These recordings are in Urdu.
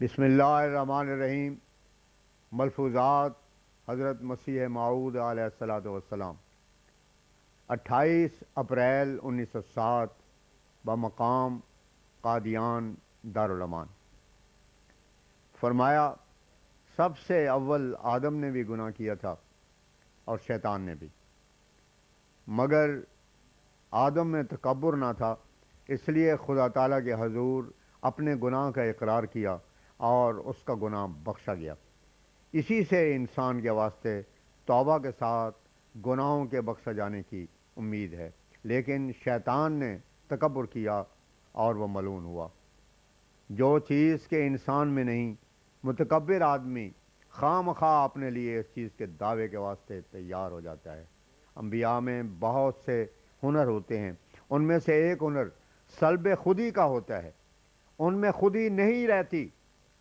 بسم اللہ الرحمن الرحیم۔ ملفوظات حضرت مسیح موعود علیہ الصلوۃ والسلام۔ 28 اپریل 1907 بمقام قادیان دارالامان۔ فرمایا سب سے اول آدم نے بھی گناہ کیا تھا اور شیطان نے بھی، مگر آدم میں تکبر نہ تھا، اس لیے خدا تعالیٰ کے حضور اپنے گناہ کا اقرار کیا اور اس کا گناہ بخشا گیا۔ اسی سے انسان کے واسطے توبہ کے ساتھ گناہوں کے بخشا جانے کی امید ہے، لیکن شیطان نے تکبر کیا اور وہ ملعون ہوا۔ جو چیز کے انسان میں نہیں، متکبر آدمی خواہ مخواہ اپنے لیے اس چیز کے دعوے کے واسطے تیار ہو جاتا ہے۔ انبیاء میں بہت سے ہنر ہوتے ہیں، ان میں سے ایک ہنر سلب خودی کا ہوتا ہے۔ ان میں خودی نہیں رہتی،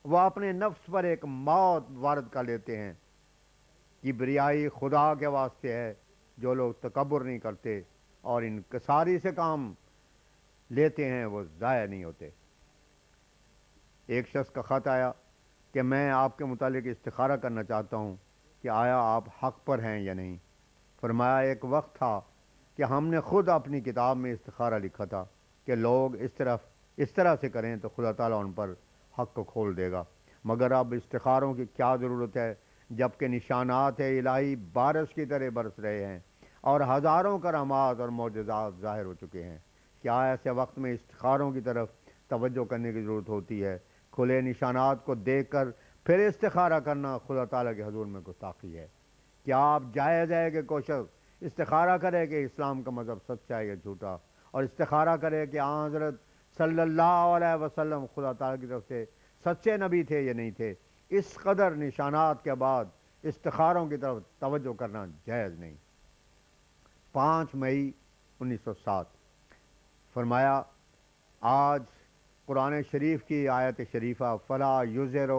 وہ اپنے نفس پر ایک موت وارد کر لیتے ہیں۔ کبریائی خدا کے واسطے ہے۔ جو لوگ تکبر نہیں کرتے اور انکساری سے کام لیتے ہیں وہ ضائع نہیں ہوتے۔ ایک شخص کا خط آیا کہ میں آپ کے متعلق استخارہ کرنا چاہتا ہوں کہ آیا آپ حق پر ہیں یا نہیں۔ فرمایا ایک وقت تھا کہ ہم نے خود اپنی کتاب میں استخارہ لکھا تھا کہ لوگ اس طرح سے کریں تو خدا تعالیٰ ان پر حق کو کھول دے گا، مگر اب استخاروں کی کیا ضرورت ہے جبکہ نشانات الہی بارش کی طرح برس رہے ہیں اور ہزاروں کرامات اور معجزات ظاہر ہو چکے ہیں۔ کیا ایسے وقت میں استخاروں کی طرف توجہ کرنے کی ضرورت ہوتی ہے؟ کھلے نشانات کو دیکھ کر پھر استخارہ کرنا خدا تعالیٰ کے حضور میں گستاخی ہے۔ کیا آپ جائز ہے کہ کوئی شخص استخارہ کرے کہ اسلام کا مذہب سچا ہے یا جھوٹا، اور استخارہ کرے کہ حضرت صلی اللہ علیہ وسلم خدا تعالیٰ کی طرف سے سچے نبی تھے یا نہیں تھے؟ اس قدر نشانات کے بعد استخاروں کی طرف توجہ کرنا جائز نہیں۔ 5 مئی 1907 فرمایا آج قرآن شریف کی آیت شریفہ فلا یظہر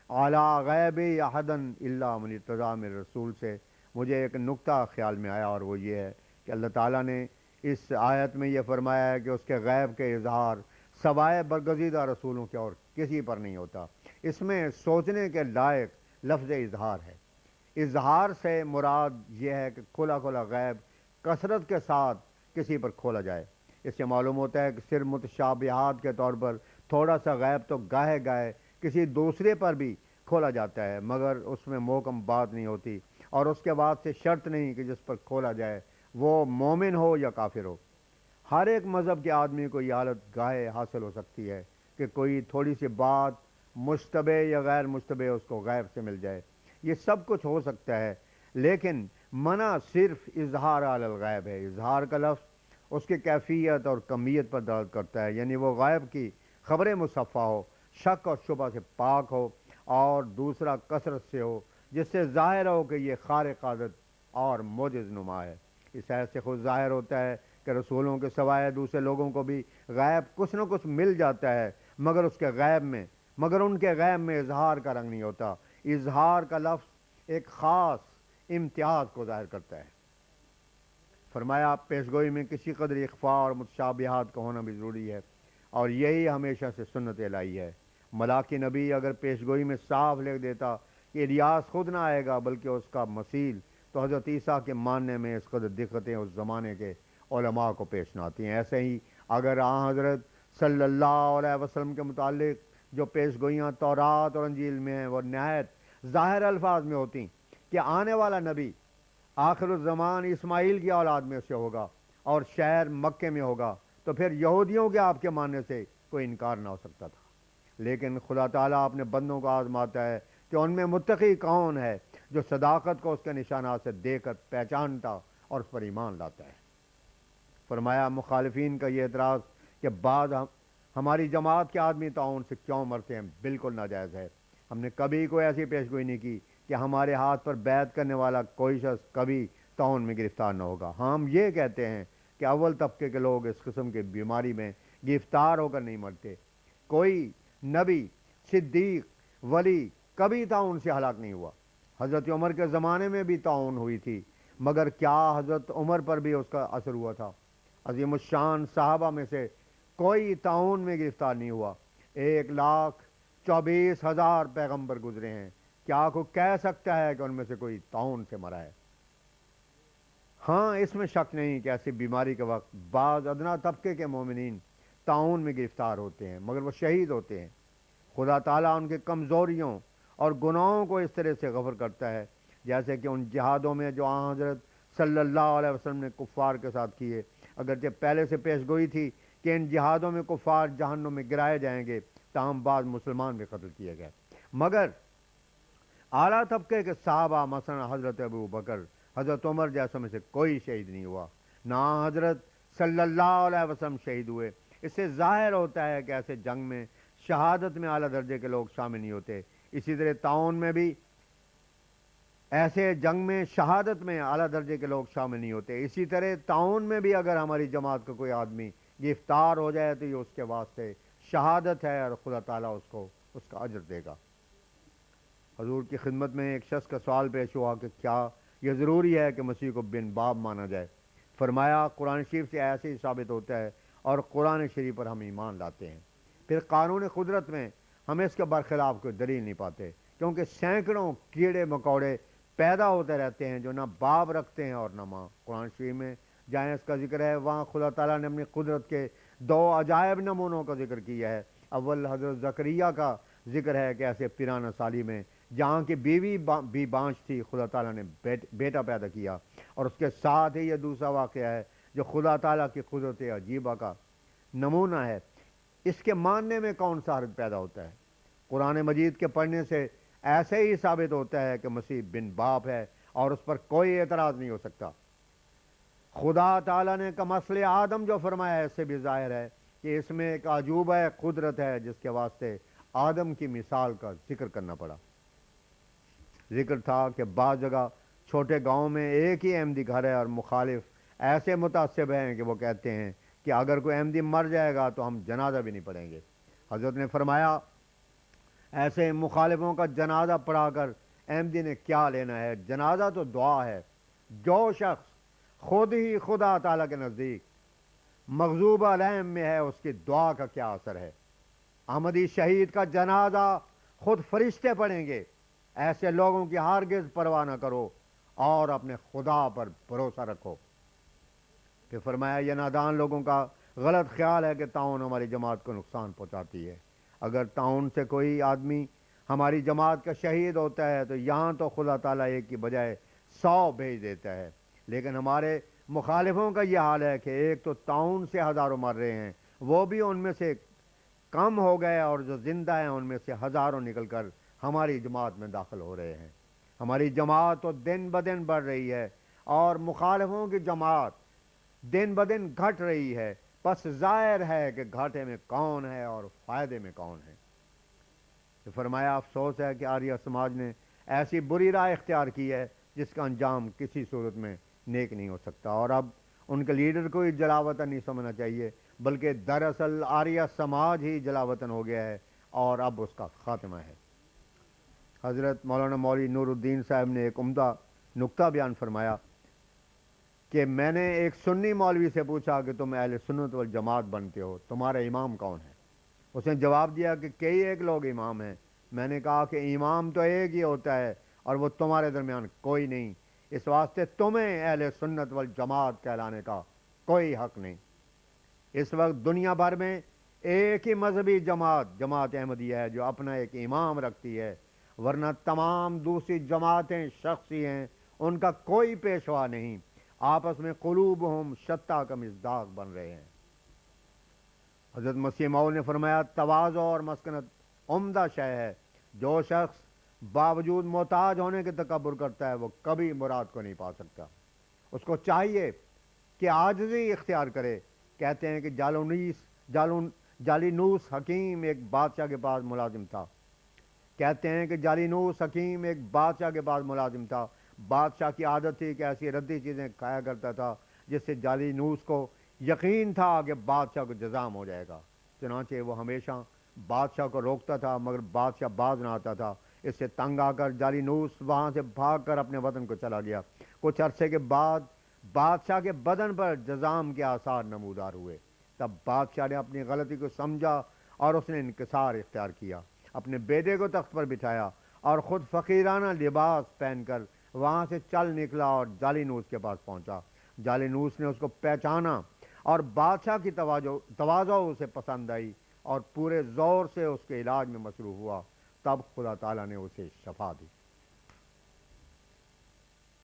علی غیب احد الا من ارتضی من رسول سے مجھے ایک نکتہ خیال میں آیا، اور وہ یہ ہے کہ اللہ تعالیٰ نے اس آیت میں یہ فرمایا ہے کہ اس کے غیب کے اظہار سوائے برگزیدہ رسولوں کے اور کسی پر نہیں ہوتا۔ اس میں سوچنے کے لائق لفظ اظہار ہے۔ اظہار سے مراد یہ ہے کہ کھلا کھلا غیب کثرت کے ساتھ کسی پر کھولا جائے۔ اس سے معلوم ہوتا ہے کہ صرف متشابہات کے طور پر تھوڑا سا غیب تو گاہے گاہے کسی دوسرے پر بھی کھولا جاتا ہے، مگر اس میں محکم بات نہیں ہوتی، اور اس کے بعد سے شرط نہیں کہ جس پر کھولا جائے وہ مومن ہو یا کافر ہو۔ ہر ایک مذہب کے آدمی کو یہ حالت گاہے حاصل ہو سکتی ہے کہ کوئی تھوڑی سی بات مشتبہ یا غیر مشتبہ اس کو غیب سے مل جائے۔ یہ سب کچھ ہو سکتا ہے، لیکن منع صرف اظہار علی الغیب ہے۔ اظہار کا لفظ اس کی کیفیت اور کمیت پر دلالت کرتا ہے، یعنی وہ غیب کی خبر مصفہ ہو، شک اور شبہ سے پاک ہو، اور دوسرا کثرت سے ہو جس سے ظاہر ہو کہ یہ خارق عادت اور معجز نما ہے۔ اس ایسے سے خود ظاہر ہوتا ہے کہ رسولوں کے سوائے دوسرے لوگوں کو بھی غیب کچھ نہ کچھ مل جاتا ہے، مگر ان کے غیب میں اظہار کا رنگ نہیں ہوتا۔ اظہار کا لفظ ایک خاص امتیاز کو ظاہر کرتا ہے۔ فرمایا پیشگوئی میں کسی قدر اخفاء اور متشابہات کا ہونا بھی ضروری ہے، اور یہی ہمیشہ سے سنت الہی ہے۔ ملاکی نبی اگر پیشگوئی میں صاف لکھ دیتا کہ الیاس خود نہ آئے گا بلکہ اس کا مثیل، تو حضرت عیسیٰ کے ماننے میں اس قدر دقتیں اس زمانے کے علماء کو پیش نہ آتی ہیں۔ ایسے ہی اگر حضرت صلی اللہ علیہ وسلم کے متعلق جو پیشگوئیاں تورات اور انجیل میں ہیں وہ نہایت ظاہر الفاظ میں ہوتی کہ آنے والا نبی آخر الزمان اسماعیل کی اولاد میں سے ہوگا اور شہر مکے میں ہوگا، تو پھر یہودیوں کے آپ کے ماننے سے کوئی انکار نہ ہو سکتا تھا۔ لیکن خدا تعالیٰ اپنے بندوں کو آزماتا ہے کہ ان میں متقی کون ہے جو صداقت کو اس کے نشانات سے دیکھ کر پہچانتا اور اس پر ایمان لاتا ہے۔ فرمایا مخالفین کا یہ اعتراض کہ بعض ہماری جماعت کے آدمی تعاون سے کیوں مرتے ہیں بالکل ناجائز ہے۔ ہم نے کبھی کوئی ایسی پیشگوئی نہیں کی کہ ہمارے ہاتھ پر بیعت کرنے والا کوئی شخص کبھی تعاون میں گرفتار نہ ہوگا۔ ہم یہ کہتے ہیں کہ اول طبقے کے لوگ اس قسم کی بیماری میں گرفتار ہو کر نہیں مرتے۔ کوئی نبی، صدیق، ولی کبھی تعاون سے ہلاک نہیں ہوا۔ حضرت عمر کے زمانے میں بھی تعاون ہوئی تھی، مگر کیا حضرت عمر پر بھی اس کا اثر ہوا تھا؟ عظیم الشان صحابہ میں سے کوئی تعاون میں گرفتار نہیں ہوا۔ 1,00,000 24,000 پیغمبر گزرے ہیں، کیا کوئی کہہ سکتا ہے کہ ان میں سے کوئی طاعون سے مرا ہے؟ ہاں، اس میں شک نہیں کہ ایسی بیماری کے وقت بعض ادنا طبقے کے مومنین طاعون میں گرفتار ہوتے ہیں، مگر وہ شہید ہوتے ہیں۔ خدا تعالیٰ ان کی کمزوریوں اور گناہوں کو اس طرح سے غفر کرتا ہے جیسے کہ ان جہادوں میں جو آن حضرت صلی اللہ علیہ وسلم نے کفار کے ساتھ کیے، اگرچہ پہلے سے پیش گوئی تھی کہ ان جہادوں میں کفار جہنم میں گرائے جائیں گے، تاہم بعض مسلمان بھی قتل کیے گئے، مگر اعلیٰ طبقے کے صحابہ مثلا حضرت ابو بکر، حضرت عمر جیسوں میں سے کوئی شہید نہیں ہوا، نہ حضرت صلی اللہ علیہ وسلم شہید ہوئے۔ اس سے ظاہر ہوتا ہے کہ ایسے جنگ میں شہادت میں اعلیٰ درجے کے لوگ شامل نہیں ہوتے۔ اسی طرح طاعون میں بھی ایسے جنگ میں شہادت میں اعلیٰ درجے کے لوگ شامل نہیں ہوتے۔ اسی طرح طاعون میں بھی اگر ہماری جماعت کا کوئی آدمی گرفتار ہو جائے تو یہ اس کے واسطے شہادت ہے اور خدا تعالیٰ اس کو اس کا اجر دے گا۔ حضور کی خدمت میں ایک شخص کا سوال پیش ہوا کہ کیا یہ ضروری ہے کہ مسیح کو بن باپ مانا جائے؟ فرمایا قرآن شریف سے ایسے ہی ثابت ہوتا ہے اور قرآن شریف پر ہم ایمان لاتے ہیں۔ پھر قانون قدرت میں ہم اس کے برخلاف کوئی دلیل نہیں پاتے، کیونکہ سینکڑوں کیڑے مکوڑے پیدا ہوتے رہتے ہیں جو نہ باپ رکھتے ہیں اور نہ ماں۔ قرآن شریف میں جہاں اس کا ذکر ہے وہاں خدا تعالیٰ نے اپنی قدرت کے دو عجائب نمونوں کا ذکر کیا ہے۔ اول حضرت زکریا کا ذکر ہے کہ ایسے پیرانہ سالی میں جہاں کی بیوی بھی بانج تھی، خدا تعالیٰ نے بیٹا پیدا کیا، اور اس کے ساتھ ہی یہ دوسرا واقعہ ہے جو خدا تعالیٰ کی قدرت عجیبہ کا نمونہ ہے۔ اس کے ماننے میں کون سا حرج پیدا ہوتا ہے؟ قرآن مجید کے پڑھنے سے ایسے ہی ثابت ہوتا ہے کہ مسیح بن باپ ہے اور اس پر کوئی اعتراض نہیں ہو سکتا۔ خدا تعالیٰ نے کمثل آدم جو فرمایا ہے اس سے بھی ظاہر ہے کہ اس میں ایک عجوبہ قدرت ہے جس کے واسطے آدم کی مثال کا ذکر کرنا پڑا۔ ذکر تھا کہ بعض جگہ چھوٹے گاؤں میں ایک ہی احمدی گھر ہے اور مخالف ایسے متعصب ہیں کہ وہ کہتے ہیں کہ اگر کوئی احمدی مر جائے گا تو ہم جنازہ بھی نہیں پڑھیں گے۔ حضرت نے فرمایا ایسے مخالفوں کا جنازہ پڑھا کر احمدی نے کیا لینا ہے؟ جنازہ تو دعا ہے۔ جو شخص خود ہی خدا تعالیٰ کے نزدیک مغضوب علیہم میں ہے اس کی دعا کا کیا اثر ہے؟ احمدی شہید کا جنازہ خود فرشتے پڑھیں گے۔ ایسے لوگوں کی ہرگز پرواہ نہ کرو اور اپنے خدا پر بھروسہ رکھو۔ پھر فرمایا یہ نادان لوگوں کا غلط خیال ہے کہ طاعون ہماری جماعت کو نقصان پہنچاتی ہے۔ اگر طاعون سے کوئی آدمی ہماری جماعت کا شہید ہوتا ہے تو یہاں تو خدا تعالیٰ ایک کی بجائے 100 بھیج دیتا ہے، لیکن ہمارے مخالفوں کا یہ حال ہے کہ ایک تو طاعون سے ہزاروں مر رہے ہیں، وہ بھی ان میں سے کم ہو گئے، اور جو زندہ ہیں ان میں سے ہزاروں نکل کر ہماری جماعت میں داخل ہو رہے ہیں۔ ہماری جماعت تو دن بدن بڑھ رہی ہے اور مخالفوں کی جماعت دن بدن گھٹ رہی ہے، پس ظاہر ہے کہ گھاٹے میں کون ہے اور فائدے میں کون ہے۔ تو فرمایا افسوس ہے کہ آریہ سماج نے ایسی بری راہ اختیار کی ہے جس کا انجام کسی صورت میں نیک نہیں ہو سکتا، اور اب ان کے لیڈر کو ہی جلاوطن نہیں سمجھنا چاہیے، بلکہ دراصل آریہ سماج ہی جلاوطن ہو گیا ہے اور اب اس کا خاتمہ ہے۔ حضرت مولانا مولوی نور الدین صاحب نے ایک عمدہ نقطہ بیان فرمایا کہ میں نے ایک سنی مولوی سے پوچھا کہ تم اہل سنت والجماعت بنتے ہو، تمہارا امام کون ہے؟ اس نے جواب دیا کہ کئی ایک لوگ امام ہیں۔ میں نے کہا کہ امام تو ایک ہی ہوتا ہے اور وہ تمہارے درمیان کوئی نہیں، اس واسطے تمہیں اہل سنت والجماعت کہلانے کا کوئی حق نہیں۔ اس وقت دنیا بھر میں ایک ہی مذہبی جماعت احمدیہ ہے جو اپنا ایک امام رکھتی ہے، ورنہ تمام دوسری جماعتیں شخصی ہیں، ان کا کوئی پیشوا نہیں، آپس میں قلوبہم شتیٰ کا مصداق بن رہے ہیں۔ حضرت مسیح موعود نے فرمایا تواضع اور مسکنت عمدہ شے ہے، جو شخص باوجود محتاج ہونے کے تکبر کرتا ہے وہ کبھی مراد کو نہیں پا سکتا۔ اس کو چاہیے کہ عاجزی اختیار کرے۔ کہتے ہیں کہ جالینوس حکیم ایک بادشاہ کے پاس ملازم تھا۔ بادشاہ کی عادت تھی کہ ایسی ردی چیزیں کھایا کرتا تھا جس سے جالینوس کو یقین تھا کہ بادشاہ کو جزام ہو جائے گا، چنانچہ وہ ہمیشہ بادشاہ کو روکتا تھا مگر بادشاہ باز نہ آتا تھا۔ اس سے تنگ آ کر جالینوس وہاں سے بھاگ کر اپنے وطن کو چلا گیا۔ کچھ عرصے کے بعد بادشاہ کے بدن پر جزام کے آثار نمودار ہوئے۔ تب بادشاہ نے اپنی غلطی کو سمجھا اور اس نے انکسار اختیار کیا۔ اپنے بیٹے کو تخت پر بٹھایا اور خود فقیرانہ لباس پہن کر وہاں سے چل نکلا اور جالینوس کے پاس پہنچا۔ جالینوس نے اس کو پہچانا اور بادشاہ کی تواضع اسے پسند آئی اور پورے زور سے اس کے علاج میں مصروف ہوا۔ تب خدا تعالیٰ نے اسے شفا دی۔